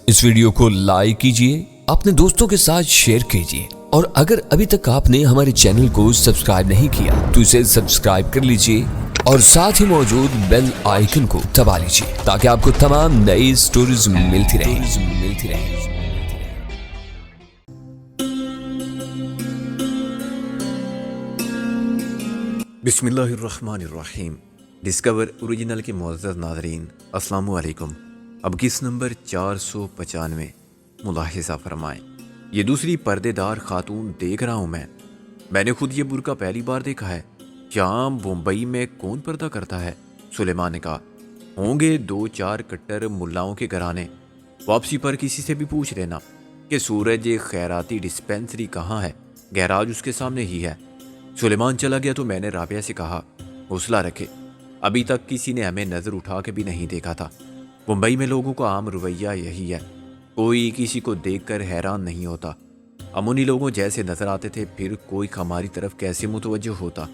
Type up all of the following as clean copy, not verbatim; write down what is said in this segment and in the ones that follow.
اس video کو like کیجئے، اپنے دوستوں کے ساتھ شیئر کیجئے، اور اگر ابھی تک آپ نے ہمارے چینل کو سبسکرائب نہیں کیا تو اسے سبسکرائب کر لیجئے اور ساتھ ہی موجود بیل آئیکن کو دبا لیجئے تاکہ آپ کو تمام نئی سٹوریز ملتی رہیں۔ بسم اللہ الرحمن الرحیم۔ ڈسکور اوریجنل کے معزز ناظرین، السلام علیکم۔ اب کس نمبر 495 ملاحظہ فرمائیں۔ یہ دوسری پردے دار خاتون دیکھ رہا ہوں میں نے خود یہ برقع پہلی بار دیکھا ہے۔ یہاں ممبئی میں کون پردہ کرتا ہے؟ سلیمان نے کہا، ہوں گے 2-4 کٹر ملاؤں کے گھرانے۔ واپسی پر کسی سے بھی پوچھ لینا کہ سورج خیراتی ڈسپینسری کہاں ہے، گیراج اس کے سامنے ہی ہے۔ سلیمان چلا گیا تو میں نے رابعہ سے کہا، حوصلہ رکھے، ابھی تک کسی نے ہمیں نظر اٹھا کے بھی نہیں دیکھا تھا۔ ممبئی میں لوگوں کا عام رویہ یہی ہے، کوئی کسی کو دیکھ کر حیران نہیں ہوتا۔ ہم انہی لوگوں جیسے نظر آتے تھے، پھر کوئی ہماری طرف کیسے متوجہ ہوتا۔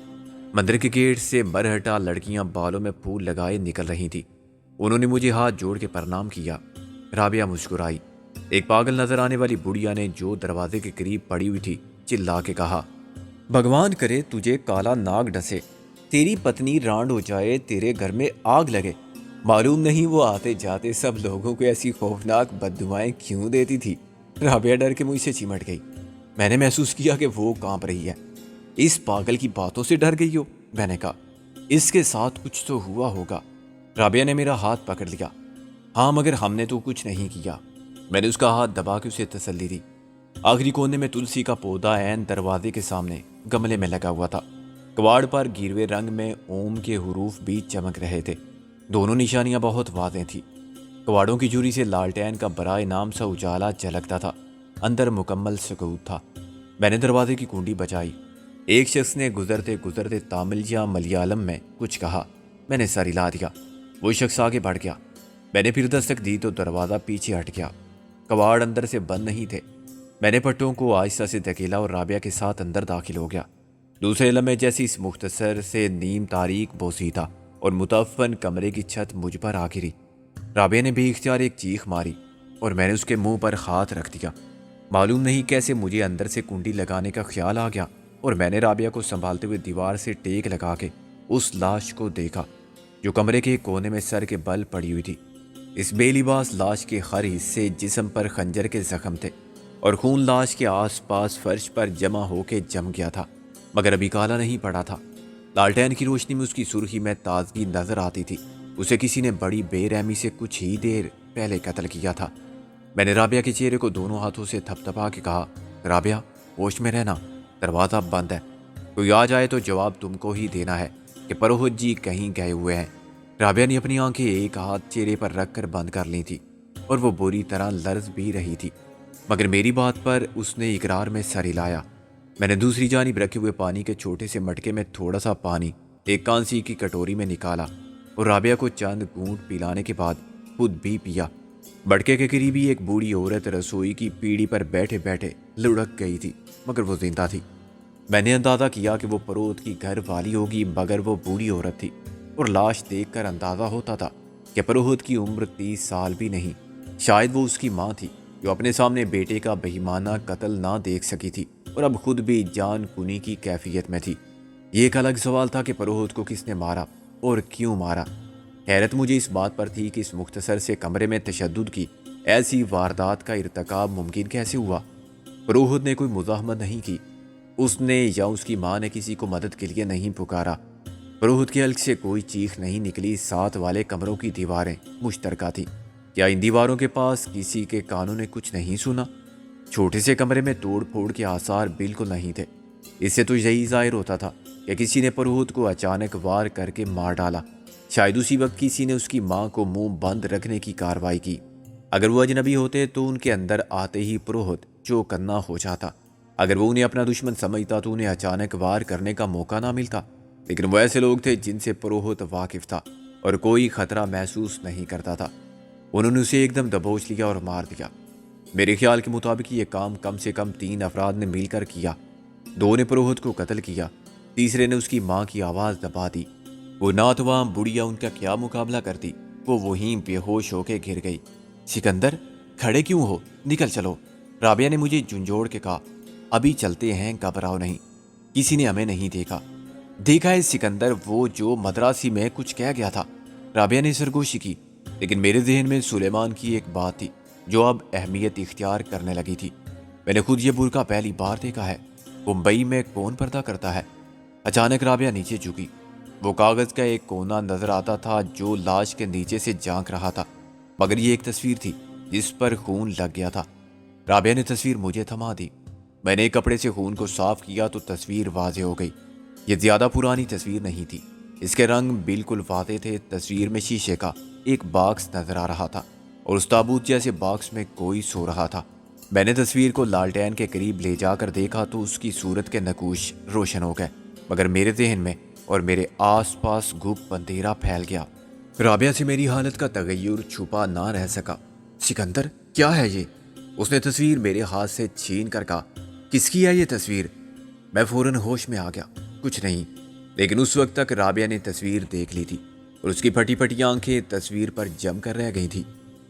مندر کے گیٹ سے مرہٹا لڑکیاں بالوں میں پھول لگائے نکل رہی تھی۔ انہوں نے مجھے ہاتھ جوڑ کے پرنام کیا۔ رابعہ مسکرائی۔ ایک پاگل نظر آنے والی بڑھیا نے جو دروازے کے قریب پڑی ہوئی تھی چلا کے کہا، بھگوان کرے تجھے کالا ناگ ڈسے، تیری پتنی رانڈ ہو جائے، تیرے گھر میں آگ لگے۔ معلوم نہیں وہ آتے جاتے سب لوگوں کو ایسی خوفناک بددعائیں کیوں دیتی تھی۔ رابعہ ڈر کے مجھ سے چمٹ گئی۔ میں نے محسوس کیا کہ وہ کانپ رہی ہے۔ اس پاگل کی باتوں سے ڈر گئی ہو؟ میں نے کہا، اس کے ساتھ کچھ تو ہوا ہوگا۔ رابعہ نے میرا ہاتھ پکڑ لیا۔ ہاں، مگر ہم نے تو کچھ نہیں کیا۔ میں نے اس کا ہاتھ دبا کے اسے تسلی دی۔ آخری کونے میں تلسی کا پودا عین دروازے کے سامنے گملے میں لگا ہوا تھا۔ کواڑ پر گیروے رنگ میں اوم کے حروف بھی چمک رہے تھے۔ دونوں نشانیاں بہت واضح تھیں۔ کواڑوں کی جوری سے لالٹین کا برائے نام سا اجالا جھلکتا تھا۔ اندر مکمل سکوت تھا۔ میں نے دروازے کی کنڈی بجائی۔ ایک شخص نے گزرتے گزرتے تامل یا ملیالم میں کچھ کہا۔ میں نے سر ہلا دیا۔ وہ شخص آگے بڑھ گیا۔ میں نے پھر دستک دی تو دروازہ پیچھے ہٹ گیا۔ کواڑ اندر سے بند نہیں تھے۔ میں نے پٹوں کو آہستہ سے دھکیلا اور رابعہ کے ساتھ اندر داخل ہو گیا۔ دوسرے لمحے جیسی اس مختصر سے نیم تاریک بوسیدہ اور متعفن کمرے کی چھت مجھ پر آ گری۔ رابعہ نے بے اختیار ایک چیخ ماری اور میں نے اس کے منہ پر ہاتھ رکھ دیا۔ معلوم نہیں کیسے مجھے اندر سے کنڈی لگانے کا خیال آ گیا اور میں نے رابعہ کو سنبھالتے ہوئے دیوار سے ٹیک لگا کے اس لاش کو دیکھا جو کمرے کے کونے میں سر کے بل پڑی ہوئی تھی۔ اس بے لباس لاش کے ہر حصے جسم پر خنجر کے زخم تھے اور خون لاش کے آس پاس فرش پر جمع ہو کے جم گیا تھا، مگر ابھی کالا نہیں پڑا تھا۔ لالٹین کی روشنی میں اس کی سرخی میں تازگی نظر آتی تھی۔ اسے کسی نے بڑی بے رحمی سے کچھ ہی دیر پہلے قتل کیا تھا۔ میں نے رابعہ کے چہرے کو دونوں ہاتھوں سے تھپ تھپا کے کہا، رابعہ، ہوش میں رہنا، دروازہ بند ہے، کوئی آ جائے تو جواب تم کو ہی دینا ہے کہ پروہت جی کہیں گئے ہوئے ہیں۔ رابعہ نے اپنی آنکھیں ایک ہاتھ چہرے پر رکھ کر بند کر لی تھی اور وہ بری طرح لرز بھی رہی تھی، مگر میری بات پر اس نے اقرار میں سر ہلایا۔ میں نے دوسری جانب رکھے ہوئے پانی کے چھوٹے سے مٹکے میں تھوڑا سا پانی ایک کانسی کی کٹوری میں نکالا اور رابعہ کو چند گھونٹ پلانے کے بعد خود بھی پیا۔ مٹکے کے قریبی ایک بوڑھی عورت رسوئی کی پیڑھی پر بیٹھے بیٹھے لڑک گئی تھی، مگر وہ زندہ تھی۔ میں نے اندازہ کیا کہ وہ پروہت کی گھر والی ہوگی، مگر وہ بوڑھی عورت تھی اور لاش دیکھ کر اندازہ ہوتا تھا کہ پروہت کی عمر 30 سال بھی نہیں۔ شاید وہ اس کی ماں تھی جو اپنے سامنے بیٹے کا بہیمانہ قتل نہ دیکھ سکی تھی اور اب خود بھی جان کنی کی کیفیت میں تھی۔ یہ ایک الگ سوال تھا کہ پروہت کو کس نے مارا اور کیوں مارا۔ حیرت مجھے اس بات پر تھی کہ اس مختصر سے کمرے میں تشدد کی ایسی واردات کا ارتکاب ممکن کیسے ہوا۔ پروہت نے کوئی مزاحمت نہیں کی، اس نے یا اس کی ماں نے کسی کو مدد کے لیے نہیں پکارا۔ پروہت کے حلق سے کوئی چیخ نہیں نکلی۔ ساتھ والے کمروں کی دیواریں مشترکہ تھیں۔ کیا ان دیواروں کے پاس کسی کے کانوں نے کچھ نہیں سنا؟ چھوٹے سے کمرے میں توڑ پھوڑ کے آثار بالکل نہیں تھے۔ اس سے تو یہی ظاہر ہوتا تھا کہ کسی نے پروہت کو اچانک وار کر کے مار ڈالا۔ شاید اسی وقت کسی نے اس کی ماں کو منہ بند رکھنے کی کارروائی کی۔ اگر وہ اجنبی ہوتے تو ان کے اندر آتے ہی پروہت جو کرنا ہو جاتا۔ اگر وہ انہیں اپنا دشمن سمجھتا تو انہیں اچانک وار کرنے کا موقع نہ ملتا، لیکن وہ ایسے لوگ تھے جن سے پروہت واقف تھا اور کوئی خطرہ محسوس نہیں کرتا تھا۔ انہوں نے اسے ایک دم دبوچ لیا اور مار دیا۔ میرے خیال کے مطابق یہ کام کم سے کم 3 افراد نے مل کر کیا۔ 2 نے پروہت کو قتل کیا، تیسرے نے اس کی ماں کی آواز دبا دی۔ وہ ناتوام بڑھیا ان کا کیا مقابلہ کرتی، وہ وہیں بے ہوش ہو کے گر گئی۔ سکندر، کھڑے کیوں ہو؟ نکل چلو۔ رابعہ نے مجھے جھنجھوڑ کے کہا، ابھی چلتے ہیں، گھبراؤ نہیں، کسی نے ہمیں نہیں دیکھا ہے سکندر، وہ جو مدراسی میں کچھ کہہ گیا تھا۔ رابعہ نے سرگوشی کی، لیکن میرے ذہن میں سلیمان کی ایک بات تھی جو اب اہمیت اختیار کرنے لگی تھی۔ میں نے خود یہ برقع پہلی بار دیکھا ہے، ممبئی میں کون پردہ کرتا ہے؟ اچانک رابعہ نیچے جھکی، وہ کاغذ کا ایک کونا نظر آتا تھا جو لاش کے نیچے سے جھانک رہا تھا، مگر یہ ایک تصویر تھی جس پر خون لگ گیا تھا۔ رابعہ نے تصویر مجھے تھما دی، میں نے ایک کپڑے سے خون کو صاف کیا تو تصویر واضح ہو گئی۔ یہ زیادہ پرانی تصویر نہیں تھی، اس کے رنگ بالکل واضح تھے۔ تصویر میں شیشے کا ایک باکس نظر آ رہا تھا اور اس تابوت جیسے باکس میں کوئی سو رہا تھا۔ میں نے تصویر کو لالٹین کے قریب لے جا کر دیکھا تو اس کی صورت کے نقوش روشن ہو گئے، مگر میرے ذہن میں اور میرے آس پاس گپ اندھیرا پھیل گیا۔ رابعہ سے میری حالت کا تغیر چھپا نہ رہ سکا۔ سکندر، کیا ہے یہ؟ اس نے تصویر میرے ہاتھ سے چھین کر کہا، کس کی ہے یہ تصویر؟ میں فوراً ہوش میں آ گیا، کچھ نہیں، لیکن اس وقت تک رابعہ نے تصویر دیکھ لی تھی اور اس کی پھٹی پھٹی آنکھیں تصویر پر جم کر رہ گئی تھی۔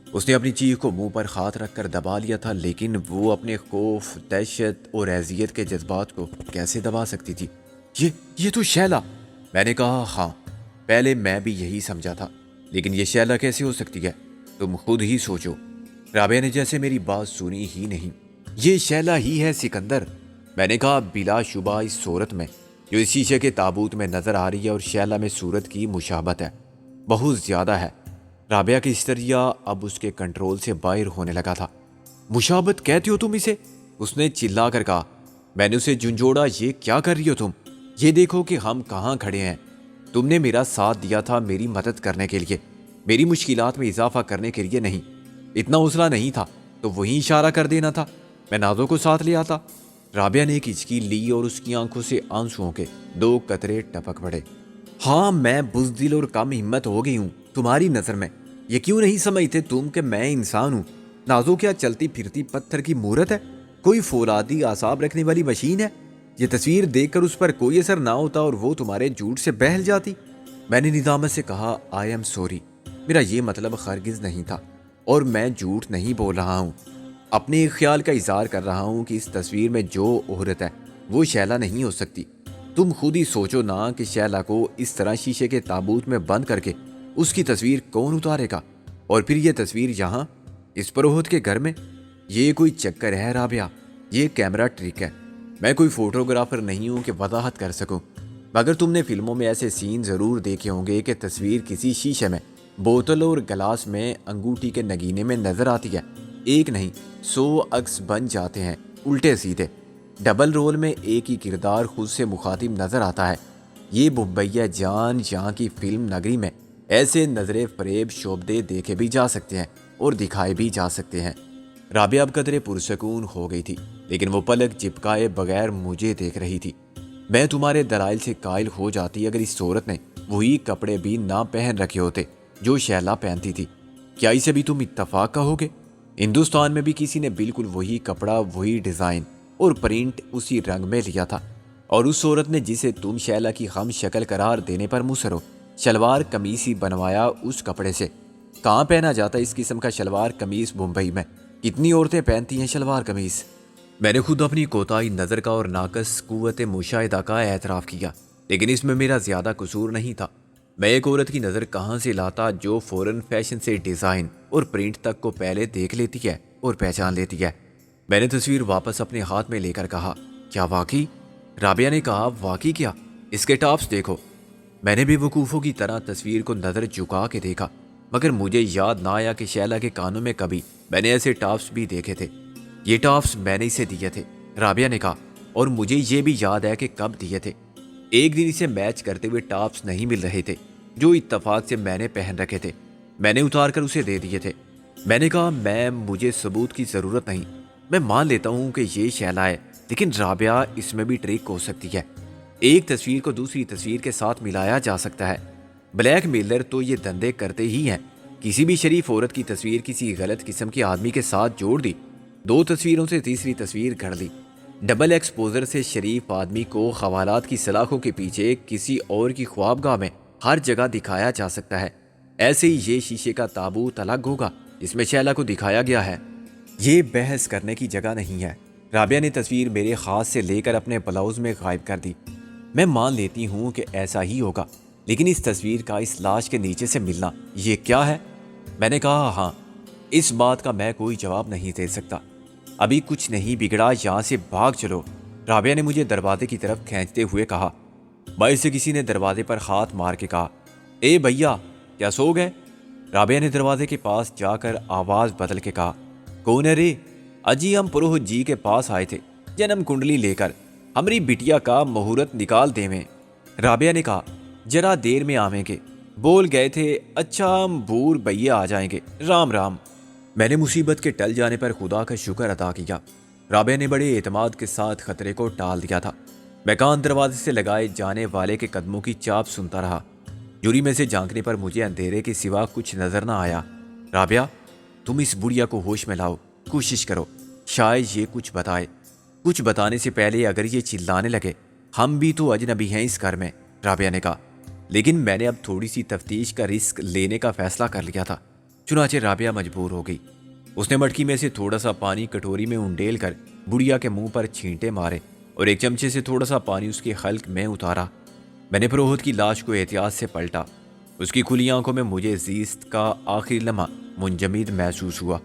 اس نے اپنی چیخ کو منہ پر ہاتھ رکھ کر دبا لیا تھا، لیکن وہ اپنے خوف، دہشت اور اذیت کے جذبات کو کیسے دبا سکتی تھی؟ یہ تو شیلا! میں نے کہا، ہاں، پہلے میں بھی یہی سمجھا تھا، لیکن یہ شیلا کیسے ہو سکتی ہے؟ تم خود ہی سوچو۔ رابعہ نے جیسے میری بات سنی ہی نہیں۔ یہ شیلا ہی ہے سکندر، میں نے کہا، بلا شبہ اس صورت میں جو اس شیشے کے تابوت میں نظر آ رہی ہے اور شیلا میں صورت کی مشابہت ہے، بہت زیادہ ہے۔ رابعہ کی ہسٹریا اب اس کے کنٹرول سے باہر ہونے لگا تھا۔ مشابہت کہتے ہو تم اسے؟ اس نے چلا کر کہا۔ میں نے اسے جھنجھوڑا، یہ کیا کر رہی ہو تم؟ یہ دیکھو کہ ہم کہاں کھڑے ہیں۔ تم نے میرا ساتھ دیا تھا میری مدد کرنے کے لیے، میری مشکلات میں اضافہ کرنے کے لیے نہیں۔ اتنا حوصلہ نہیں تھا تو وہیں اشارہ کر دینا تھا، میں نازو کو ساتھ لے آتا۔ رابعہ نے ایک ہچکی لی اور اس کی آنکھوں سے آنسوؤں کے 2 قطرے ٹپک پڑے۔ ہاں، میں بزدل اور کم ہمت ہو گئی ہوں تمہاری نظر میں۔ یہ کیوں نہیں سمجھتے تم کہ میں انسان ہوں؟ نازو کیا چلتی پھرتی پتھر کی مورت ہے؟ کوئی فولادی اعصاب رکھنے والی مشین ہے؟ یہ تصویر دیکھ کر اس پر کوئی اثر نہ ہوتا اور وہ تمہارے جھوٹ سے بہل جاتی؟ میں نے ندامت سے کہا، آئی ایم سوری، میرا یہ مطلب ہرگز نہیں تھا اور میں جھوٹ نہیں بول رہا ہوں۔ اپنے ایک خیال کا اظہار کر رہا ہوں کہ اس تصویر میں جو عورت ہے وہ شیلا نہیں ہو سکتی۔ تم خود ہی سوچو نا کہ شیلا کو اس طرح شیشے کے تابوت میں بند کر کے اس کی تصویر کون اتارے گا؟ اور پھر یہ تصویر یہاں اس پروہت کے گھر میں؟ یہ کوئی چکر ہے رابعہ، یہ کیمرہ ٹرک ہے۔ میں کوئی فوٹوگرافر نہیں ہوں کہ وضاحت کر سکوں، مگر تم نے فلموں میں ایسے سین ضرور دیکھے ہوں گے کہ تصویر کسی شیشے میں، بوتل اور گلاس میں انگوٹھی کے نگینے میں نظر آتی ہے، ایک نہیں 100 عکس بن جاتے ہیں الٹے سیدھے، ڈبل رول میں ایک ہی کردار خود سے مخاطب نظر آتا ہے۔ یہ ممبئی جان یہاں کی فلم نگری میں ایسے نظر فریب شعبدے دیکھے بھی جا سکتے ہیں اور دکھائے بھی جا سکتے ہیں۔ رابعہ اب قدرے پرسکون ہو گئی تھی، لیکن وہ پلک چپکائے بغیر مجھے دیکھ رہی تھی۔ میں تمہارے دلائل سے قائل ہو جاتی اگر اس عورت نے وہی کپڑے بھی نہ پہن رکھے ہوتے جو شیلا پہنتی تھی۔ کیا اسے بھی تم اتفاق کہو گے؟ ہندوستان میں بھی کسی نے بالکل وہی کپڑا، وہی ڈیزائن اور پرنٹ اسی رنگ میں لیا تھا، اور اس عورت نے جسے تم شیلا کی ہم شکل قرار دینے پر مصر ہو، شلوار قمیص ہی بنوایا اس کپڑے سے۔ کہاں پہنا جاتا اس قسم کا شلوار قمیص ممبئی میں؟ کتنی عورتیں پہنتی ہیں شلوار قمیص؟ میں نے خود اپنی کوتاہی نظر کا اور ناقص قوت مشاہدہ کا اعتراف کیا، لیکن اس میں میرا زیادہ قصور نہیں تھا۔ میں ایک عورت کی نظر کہاں سے لاتا جو فوراً فیشن سے ڈیزائن اور پرنٹ تک کو پہلے دیکھ لیتی ہے اور پہچان لیتی ہے۔ میں نے تصویر واپس اپنے ہاتھ میں لے کر کہا، کیا واقعی؟ رابعہ نے کہا، واقعی کیا؟ اس کے ٹاپس دیکھو۔ میں نے بے وقوفوں کی طرح تصویر کو نظر جھکا کے دیکھا، مگر مجھے یاد نہ آیا کہ شیلا کے کانوں میں کبھی میں نے ایسے ٹاپس بھی دیکھے تھے۔ یہ ٹاپس میں نے اسے دیے تھے، رابعہ نے کہا، اور مجھے یہ بھی یاد ہے کہ کب دیے تھے۔ ایک دن اسے میچ کرتے ہوئے ٹاپس نہیں مل رہے تھے جو اتفاق سے میں نے پہن رکھے تھے، میں نے اتار کر اسے دے دیے تھے۔ میں نے کہا، مجھے ثبوت کی ضرورت نہیں، میں مان لیتا ہوں کہ یہ شیلا ہے، لیکن رابعہ اس میں بھی ٹرک ہو سکتی ہے۔ ایک تصویر کو دوسری تصویر کے ساتھ ملایا جا سکتا ہے۔ بلیک میلر تو یہ دندے کرتے ہی ہیں، کسی بھی شریف عورت کی تصویر کسی غلط قسم کے آدمی کے ساتھ جوڑ دی، 2 تصویروں سے تیسری تصویر گھڑ لی، ڈبل ایکسپوزر سے شریف آدمی کو حوالات کی سلاخوں کے پیچھے کسی اور کی خوابگاہ میں ہر جگہ دکھایا جا سکتا ہے۔ ایسے ہی یہ شیشے کا تابوت الگ ہوگا، اس میں شیلا کو دکھایا گیا ہے، یہ بحث کرنے کی جگہ نہیں ہے۔ رابعہ نے تصویر میرے ہاتھ سے لے کر اپنے بلاؤز میں غائب کر دی۔ میں مان لیتی ہوں کہ ایسا ہی ہوگا، لیکن اس تصویر کا اس لاش کے نیچے سے ملنا یہ کیا ہے؟ میں نے کہا ہاں، اس بات کا میں کوئی جواب نہیں دے سکتا۔ ابھی کچھ نہیں بگڑا، یہاں سے بھاگ چلو، رابعہ نے مجھے دروازے کی طرف کھینچتے ہوئے کہا۔ باہر سے کسی نے دروازے پر ہاتھ مار کے کہا، اے بھیا کیا سو گئے؟ رابعہ نے دروازے کے پاس جا کر آواز بدل کے کہا، کون ہے رے؟ اجی ہم پروہت جی کے پاس آئے تھے جنم کنڈلی لے کر، ہماری بٹیا کا مہورت نکال دے میں۔ رابعہ نے کہا، ذرا دیر میں آویں گے، بول گئے تھے اچھا ہم بور بھیا آ جائیں گے، رام رام۔ میں نے مصیبت کے ٹل جانے پر خدا کا شکر ادا کیا۔ رابعہ نے بڑے اعتماد کے ساتھ خطرے کو ٹال دیا تھا۔ میں کان دروازے سے لگائے جانے والے کے قدموں کی چاپ سنتا رہا۔ جوری میں سے جھانکنے پر مجھے اندھیرے کے سوا کچھ نظر نہ آیا۔ رابعہ تم اس بڑھیا کو ہوش میں لاؤ، کوشش کرو، شاید یہ کچھ بتائے۔ کچھ بتانے سے پہلے اگر یہ چلانے لگے، ہم بھی تو اجنبی ہیں اس گھر میں، رابعہ نے کہا۔ لیکن میں نے اب تھوڑی سی تفتیش کا رسک لینے کا فیصلہ کر لیا تھا، چنانچہ رابعہ مجبور ہو گئی۔ اس نے مٹکی میں سے تھوڑا سا پانی کٹوری میں انڈیل کر بڑھیا کے منہ پر چھینٹے مارے اور ایک چمچے سے تھوڑا سا پانی اس کے حلق میں اتارا۔ میں نے پروہت کی لاش کو احتیاط سے پلٹا۔ اس کی کھلی آنکھوں میں مجھے زیست کا آخری لمحہ منجمد محسوس ہوا۔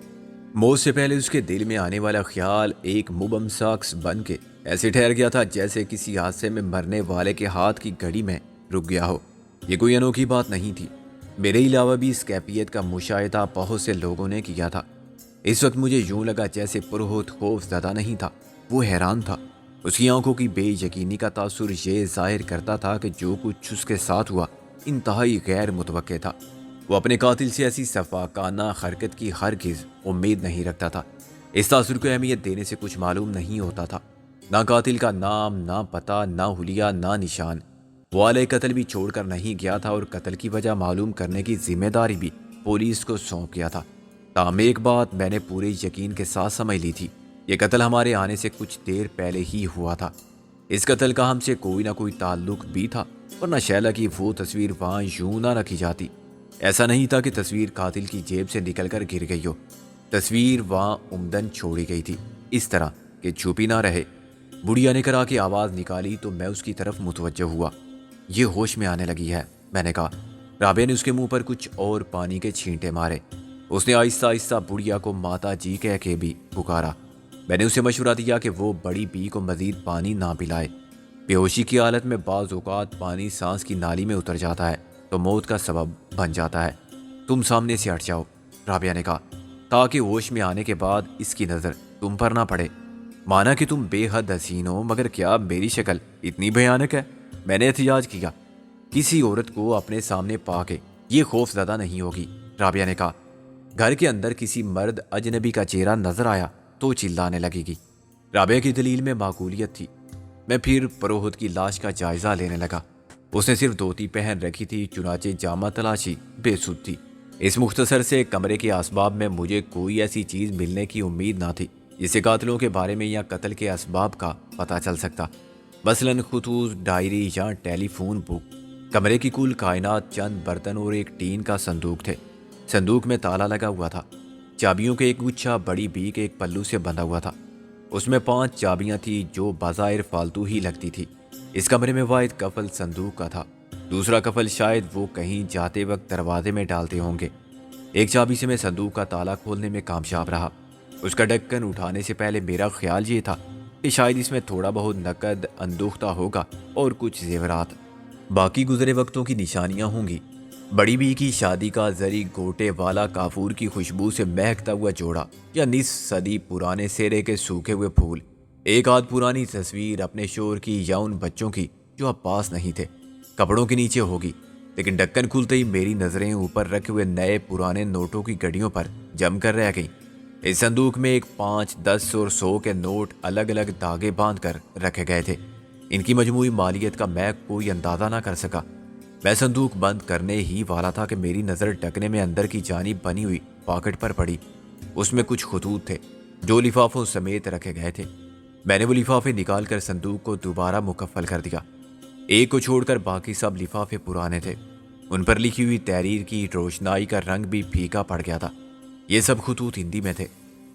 موت سے پہلے اس کے دل میں آنے والا خیال ایک مبہم ساکس بن کے ایسے ٹھہر گیا تھا جیسے کسی حادثے میں مرنے والے کے ہاتھ کی گھڑی میں رک گیا ہو۔ یہ کوئی انوکھی بات نہیں تھی، میرے علاوہ بھی اس کیفیت کا مشاہدہ بہت سے لوگوں نے کیا تھا۔ اس وقت مجھے یوں لگا جیسے پروہت خوف زدہ نہیں تھا، وہ حیران تھا۔ اس کی آنکھوں کی بے یقینی کا تاثر یہ ظاہر کرتا تھا کہ جو کچھ اس کے ساتھ ہوا انتہائی غیر متوقع تھا۔ وہ اپنے قاتل سے ایسی صفاقانہ حرکت کی ہرگز امید نہیں رکھتا تھا۔ اس تاثر کو اہمیت دینے سے کچھ معلوم نہیں ہوتا تھا، نہ قاتل کا نام، نہ پتہ، نہ حلیہ، نہ نشان۔ وہ آلے قتل بھی چھوڑ کر نہیں گیا تھا اور قتل کی وجہ معلوم کرنے کی ذمہ داری بھی پولیس کو سونپ گیا تھا۔ تاہم ایک بات میں نے پورے یقین کے ساتھ سمجھ لی تھی، یہ قتل ہمارے آنے سے کچھ دیر پہلے ہی ہوا تھا۔ اس قتل کا ہم سے کوئی نہ کوئی تعلق بھی تھا، ورنہ شیلا کی وہ تصویر وہاں یوں نہ رکھی جاتی۔ ایسا نہیں تھا کہ تصویر قاتل کی جیب سے نکل کر گر گئی ہو، تصویر وہاں عمدن چھوڑی گئی تھی، اس طرح کہ چھپی نہ رہے۔ بڑھیا نے کرا کے آواز نکالی تو میں اس کی طرف متوجہ ہوا۔ یہ ہوش میں آنے لگی ہے، میں نے کہا۔ رابعہ نے اس کے منہ پر کچھ اور پانی کے چھینٹے مارے۔ اس نے آہستہ آہستہ بڑھیا کو ماتا جی کہہ کے بھی پکارا۔ میں نے اسے مشورہ دیا کہ وہ بڑی بی کو مزید پانی نہ پلائے۔ بے ہوشی کی حالت میں بعض اوقات پانی سانس کی نالی میں اتر جاتا ہے تو موت کا سبب بن جاتا ہے۔ تم سامنے سے ہٹ جاؤ، رابعہ نے کہا، تاکہ ہوش میں آنے کے بعد اس کی نظر تم پر نہ پڑے۔ مانا کہ تم بے حد حسین ہو، مگر کیا میری شکل اتنی بھیانک ہے؟ میں نے احتجاج کیا۔ کسی عورت کو اپنے سامنے پا کے یہ خوف زدہ نہیں ہوگی، رابعہ نے کہا۔ گھر کے اندر کسی مرد اجنبی کا چہرہ نظر آیا تو چلانے لگے گی۔ رابعہ کی دلیل میں معقولیت تھی۔ میں پھر پروہت کی لاش کا جائزہ لینے لگا۔ اس نے صرف دھوتی پہن رکھی تھی، چنانچہ جامہ تلاشی بے سود تھی۔ اس مختصر سے کمرے کے اسباب میں مجھے کوئی ایسی چیز ملنے کی امید نہ تھی جسے قاتلوں کے بارے میں یا قتل کے اسباب کا پتہ چل سکتا، مثلاً خطوط، ڈائری یا ٹیلی فون بک۔ کمرے کی کل کائنات چند برتن اور ایک ٹین کا صندوق تھے۔ صندوق میں تالا لگا ہوا تھا۔ چابیوں کے ایک گچھا بڑی بی کے ایک پلو سے بندھا ہوا تھا۔ اس میں 5 چابیاں تھیں جو بظاہر فالتو ہی لگتی تھی۔ اس کمرے میں واحد کفل صندوق کا تھا، دوسرا کفل شاید وہ کہیں جاتے وقت دروازے میں ڈالتے ہوں گے۔ ایک چابی سے میں صندوق کا تالا کھولنے میں کامیاب رہا۔ اس کا ڈھکن اٹھانے سے پہلے میرا خیال یہ تھا کہ شاید اس میں تھوڑا بہت نقد اندوختہ ہوگا اور کچھ زیورات، باقی گزرے وقتوں کی نشانیاں ہوں گی۔ بڑی بی کی شادی کا زری گوٹے والا کافور کی خوشبو سے مہکتا ہوا جوڑا، یا نصف صدی پرانے سیرے کے سوکھے ہوئے پھول، ایک آدھ پرانی تصویر اپنے شوہر کی یا ان بچوں کی جو اب پاس نہیں تھے، کپڑوں کے نیچے ہوگی۔ لیکن ڈھکن کھلتے ہی میری نظریں اوپر رکھے ہوئے نئے پرانے نوٹوں کی گھڑیوں پر جم کر رہ گئیں۔ اس صندوق میں ایک 5، 10 اور 100 کے نوٹ الگ الگ دھاگے باندھ کر رکھے گئے تھے۔ ان کی مجموعی مالیت کا میں کوئی اندازہ نہ کر سکا۔ میں صندوق بند کرنے ہی والا تھا کہ میری نظر ڈھکنے میں اندر کی جانب بنی ہوئی پاکٹ پر پڑی۔ اس میں کچھ خطوط تھے جو لفافوں سمیت رکھے گئے تھے۔ میں نے وہ لفافے نکال کر صندوق کو دوبارہ مکفل کر دیا۔ ایک کو چھوڑ کر باقی سب لفافے پرانے تھے۔ ان پر لکھی ہوئی تحریر کی روشنائی کا رنگ بھی پھیکا پڑ گیا تھا۔ یہ سب خطوط ہندی میں تھے،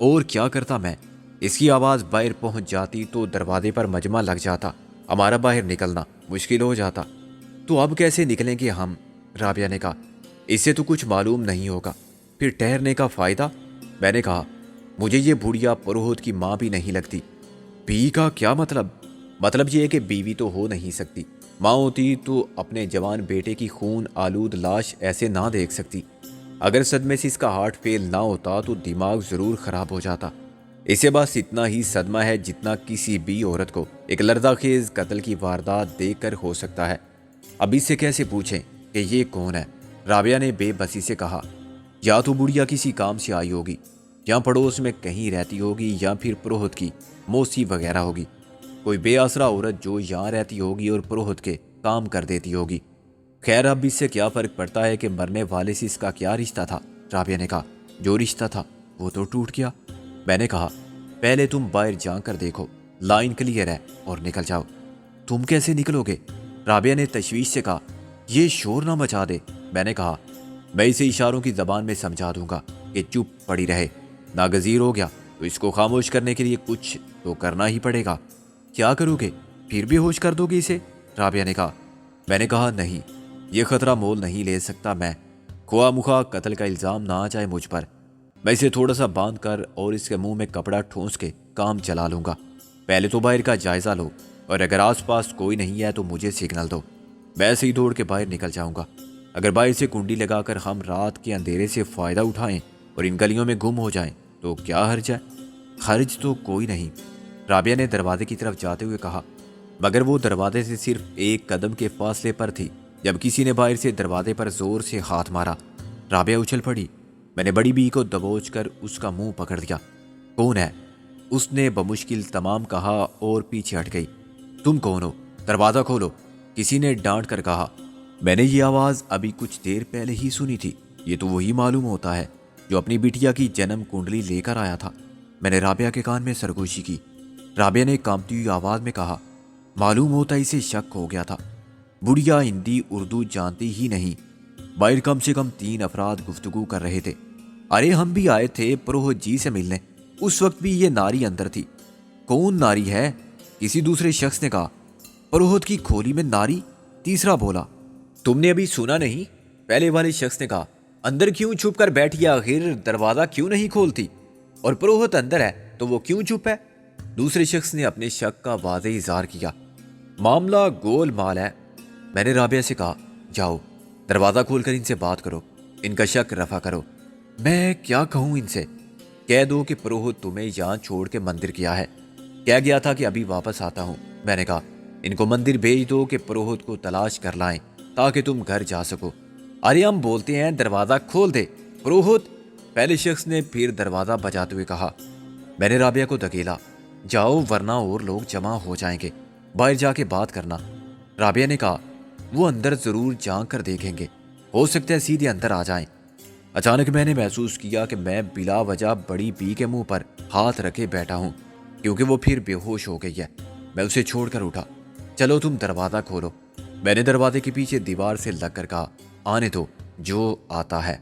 اور کیا کرتا میں؟ اس کی آواز باہر پہنچ جاتی تو دروازے پر مجمع لگ جاتا، ہمارا باہر نکلنا مشکل ہو جاتا۔ تو اب کیسے نکلیں گے ہم؟ رابعہ نے کہا۔ اس سے تو کچھ معلوم نہیں ہوگا، پھر ٹھہرنے کا فائدہ؟ میں نے کہا، مجھے یہ بڑھیا پروہت کی ماں بھی نہیں لگتی۔ بی کا کیا مطلب؟ مطلب یہ ہے کہ بیوی تو ہو نہیں سکتی، ماں ہوتی تو اپنے جوان بیٹے کی خون آلود لاش ایسے نہ دیکھ سکتی۔ اگر صدمے سے اس کا ہارٹ فیل نہ ہوتا تو دماغ ضرور خراب ہو جاتا۔ اسے بس اتنا ہی صدمہ ہے جتنا کسی بھی عورت کو ایک لرزہ خیز قتل کی واردات دیکھ کر ہو سکتا ہے۔ اب اس سے کیسے پوچھیں کہ یہ کون ہے؟ رابعہ نے بے بسی سے کہا، یا تو بڑھیا کسی کام سے آئی ہوگی، یا پڑوس میں کہیں رہتی ہوگی، یا پھر پروہت کی موسی وغیرہ ہوگی، کوئی بے آسرا عورت جو یہاں رہتی ہوگی اور پروہت کے کام کر دیتی ہوگی۔ خیر اب اس سے کیا فرق پڑتا ہے کہ مرنے والے سے اس کا کیا رشتہ تھا؟ رابعہ نے کہا، جو رشتہ تھا وہ تو ٹوٹ گیا۔ میں نے کہا، پہلے تم باہر جا کر دیکھو، لائن کلیئر ہے، اور نکل جاؤ۔ تم کیسے نکلو گے؟ رابعہ نے تشویش سے کہا، یہ شور نہ مچا دے۔ میں نے کہا، میں اسے اشاروں کی زبان میں سمجھا دوں گا کہ چپ پڑی رہے۔ ناگزیر ہو گیا تو اس کو خاموش کرنے کے لیے کچھ تو کرنا ہی پڑے گا۔ کیا کرو گے؟ پھر بے ہوش کر دو گے اسے؟ رابعہ نے کہا۔ میں نے کہا، نہیں، یہ خطرہ مول نہیں لے سکتا میں۔ خواہ مخواہ قتل کا الزام نہ آ جائے مجھ پر۔ میں اسے تھوڑا سا باندھ کر اور اس کے منہ میں کپڑا ٹھونس کے کام چلا لوں گا۔ پہلے تو باہر کا جائزہ لو، اور اگر آس پاس کوئی نہیں ہے تو مجھے سگنل دو۔ میں ایسے ہی دوڑ کے باہر نکل جاؤں گا۔ اگر باہر سے کنڈی لگا کر ہم رات کے اندھیرے سے فائدہ اٹھائیں اور ان گلیوں میں گم ہو جائیں تو کیا حرج ہے؟ خرچ تو کوئی نہیں، رابعہ نے دروازے کی طرف جاتے ہوئے کہا، مگر وہ دروازے سے صرف ایک قدم کے فاصلے پر تھی جب کسی نے باہر سے دروازے پر زور سے ہاتھ مارا۔ رابعہ اچھل پڑی۔ میں نے بڑی بی کو دبوچ کر اس کا منہ پکڑ دیا۔ کون ہے؟ اس نے بمشکل تمام کہا اور پیچھے ہٹ گئی۔ تم کون ہو؟ دروازہ کھولو، کسی نے ڈانٹ کر کہا۔ میں نے یہ آواز ابھی کچھ دیر پہلے ہی سنی تھی۔ یہ تو وہی معلوم ہوتا ہے جو اپنی بیٹیا کی جنم کنڈلی لے کر آیا تھا۔ میں نے رابعہ کے کان میں سرگوشی کی۔ رابعہ نے کانپتی ہوئی آواز میں کہا، معلوم ہوتا اسے شک ہو گیا تھا۔ بڑھیا ہندی اردو جانتی ہی نہیں۔ باہر کم سے کم 3 افراد گفتگو کر رہے تھے۔ ارے ہم بھی آئے تھے پروہت جی سے ملنے، اس وقت بھی یہ ناری اندر تھی۔ کون ناری ہے؟ کسی دوسرے شخص نے کہا۔ پروہت کی کھولی میں ناری؟ تیسرا بولا۔ تم نے ابھی سنا نہیں؟ پہلے والے شخص نے کہا۔ اندر کیوں چھپ کر بیٹھی؟ آخر دروازہ کیوں نہیں کھولتی؟ اور پروہت اندر ہے تو وہ کیوں چپ ہے؟ دوسرے شخص نے اپنے شک کا واضح اظہار کیا۔ معاملہ گول مال ہے۔ میں نے رابعہ سے کہا، جاؤ دروازہ کھول کر ان سے بات کرو، ان کا شک رفع کرو۔ میں کیا کہوں ان سے؟ کہہ دو کہ پروہت تمہیں یہاں چھوڑ کے مندر گیا ہے، کہہ گیا تھا کہ ابھی واپس آتا ہوں۔ میں نے کہا، ان کو مندر بھیج دو کہ پروہت کو تلاش کر لائیں تاکہ تم گھر جا سکو۔ ارے ہم بولتے ہیں دروازہ کھول دے پروہت، پہلے شخص نے پھر دروازہ بجاتے ہوئے کہا۔ میں نے رابعہ کو دھکیلا، جاؤ ورنہ اور لوگ جمع ہو جائیں گے، باہر جا کے بات کرنا۔ رابعہ نے کہا، وہ اندر ضرور جھانک کر دیکھیں گے، ہو سکتا ہے سیدھے اندر آ جائیں۔ اچانک میں نے محسوس کیا کہ میں بلا وجہ بڑی بی کے منہ پر ہاتھ رکھے بیٹھا ہوں، کیونکہ وہ پھر بے ہوش ہو گئی ہے۔ میں اسے چھوڑ کر اٹھا۔ چلو تم دروازہ کھولو۔ میں نے دروازے کے پیچھے دیوار سے لگ کر کہا، آنے دو جو آتا ہے۔